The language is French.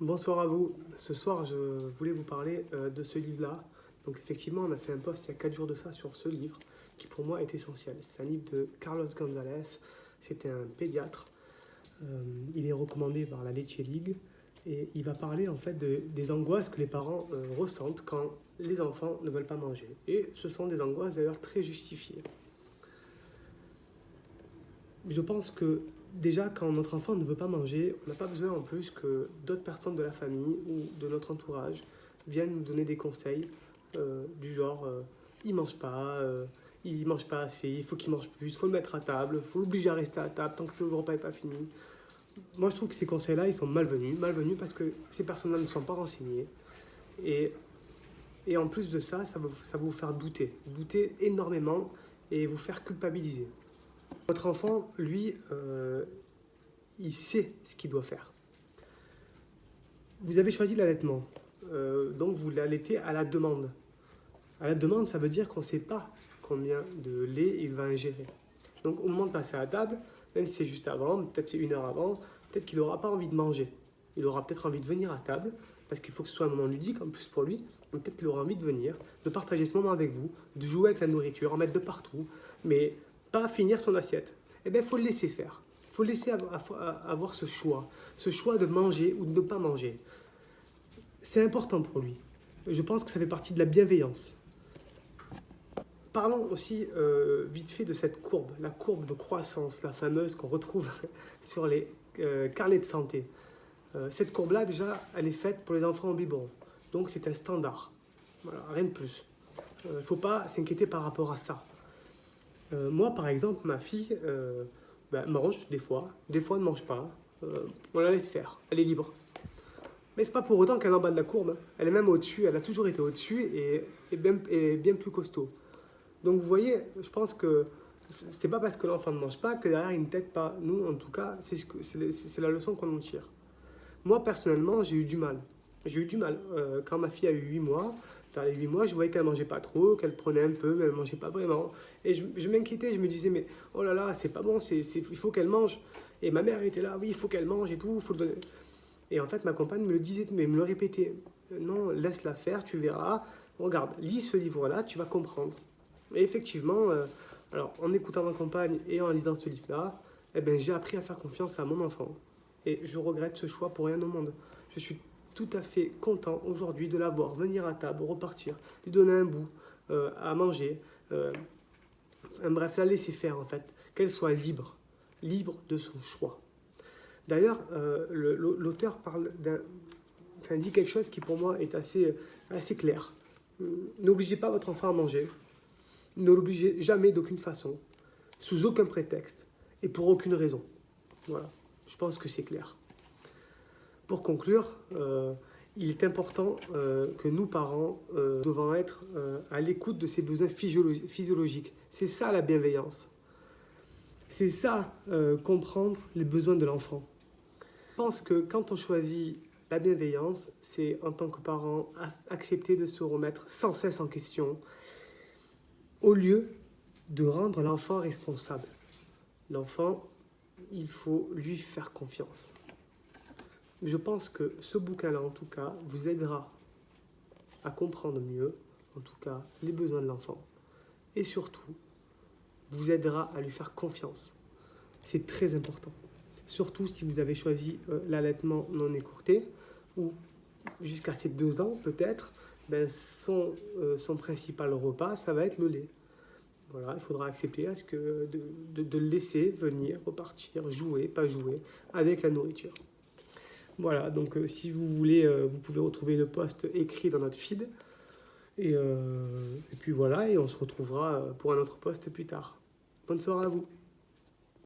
Bonsoir à vous. Ce soir, je voulais vous parler de ce livre-là. Donc effectivement, on a fait un post il y a 4 jours de ça sur ce livre, qui pour moi est essentiel. C'est un livre de Carlos González. C'était un pédiatre. Il est recommandé par la Leche League. Et il va parler en fait des angoisses que les parents ressentent quand les enfants ne veulent pas manger. Et ce sont des angoisses d'ailleurs très justifiées. Je pense que déjà, quand notre enfant ne veut pas manger, on n'a pas besoin en plus que d'autres personnes de la famille ou de notre entourage viennent nous donner des conseils du genre il mange pas, il mange pas assez, il faut qu'il mange plus, il faut le mettre à table, il faut l'obliger à rester à table tant que le repas n'est pas fini. Moi, je trouve que ces conseils-là, ils sont malvenus parce que ces personnes-là ne sont pas renseignées. Et en plus de ça, ça va vous faire douter énormément et vous faire culpabiliser. Votre enfant, lui, il sait ce qu'il doit faire. Vous avez choisi l'allaitement, donc vous l'allaitez à la demande. À la demande, ça veut dire qu'on ne sait pas combien de lait il va ingérer. Donc au moment de passer à la table, même si c'est juste avant, peut-être c'est 1 heure avant, peut-être qu'il n'aura pas envie de manger. Il aura peut-être envie de venir à table, parce qu'il faut que ce soit un moment ludique en plus pour lui. Donc peut-être qu'il aura envie de venir, de partager ce moment avec vous, de jouer avec la nourriture, en mettre de partout, mais pas finir son assiette. Eh bien, il faut le laisser faire. Il faut le laisser avoir ce choix de manger ou de ne pas manger. C'est important pour lui. Je pense que ça fait partie de la bienveillance. Parlons aussi vite fait de cette courbe, la courbe de croissance, la fameuse qu'on retrouve sur les carnets de santé. Cette courbe-là, déjà, elle est faite pour les enfants en biberon. Donc, c'est un standard. Voilà, rien de plus. Il ne faut pas s'inquiéter par rapport à ça. Moi, par exemple, ma fille mange des fois elle ne mange pas. On la laisse faire, elle est libre. Mais ce n'est pas pour autant qu'elle est en bas de la courbe. Elle est même au-dessus, elle a toujours été au-dessus et bien plus costaud. Donc vous voyez, je pense que c'est pas parce que l'enfant ne mange pas que derrière il ne t'aide pas. Nous, en tout cas, c'est la leçon qu'on en tire. Moi, personnellement, j'ai eu du mal. Quand ma fille a eu 8 mois, vers les 8 mois, je voyais qu'elle ne mangeait pas trop, qu'elle prenait un peu, mais elle ne mangeait pas vraiment. Et je m'inquiétais, je me disais, mais oh là là, c'est pas bon, il faut qu'elle mange. Et ma mère était là, oui, il faut qu'elle mange et tout, il faut le donner. Et en fait, ma compagne me le disait, mais me le répétait. Non, laisse-la faire, tu verras. Regarde, lis ce livre-là, tu vas comprendre. Et effectivement, alors, en écoutant ma compagne et en lisant ce livre-là, eh ben, j'ai appris à faire confiance à mon enfant. Et je regrette ce choix pour rien au monde. Je suis tout à fait content aujourd'hui de la voir venir à table, repartir, lui donner un bout à manger. Bref, la laisser faire en fait, qu'elle soit libre de son choix. D'ailleurs, l'auteur dit quelque chose qui pour moi est assez clair. N'obligez pas votre enfant à manger. Ne l'obligez jamais d'aucune façon, sous aucun prétexte et pour aucune raison. Voilà, je pense que c'est clair. Pour conclure, il est important que nous, parents, devons être à l'écoute de ses besoins physiologiques. C'est ça la bienveillance. C'est ça, comprendre les besoins de l'enfant. Je pense que quand on choisit la bienveillance, c'est en tant que parent accepter de se remettre sans cesse en question, au lieu de rendre l'enfant responsable. L'enfant, il faut lui faire confiance. Je pense que ce bouquin-là, en tout cas, vous aidera à comprendre mieux, en tout cas, les besoins de l'enfant. Et surtout, vous aidera à lui faire confiance. C'est très important. Surtout si vous avez choisi l'allaitement non écourté, ou jusqu'à ses 2 ans peut-être, son principal repas, ça va être le lait. Voilà, il faudra accepter de le laisser venir, repartir, jouer, pas jouer, avec la nourriture. Voilà, donc si vous voulez, vous pouvez retrouver le post écrit dans notre feed. Et puis voilà, et on se retrouvera pour un autre post plus tard. Bonne soirée à vous.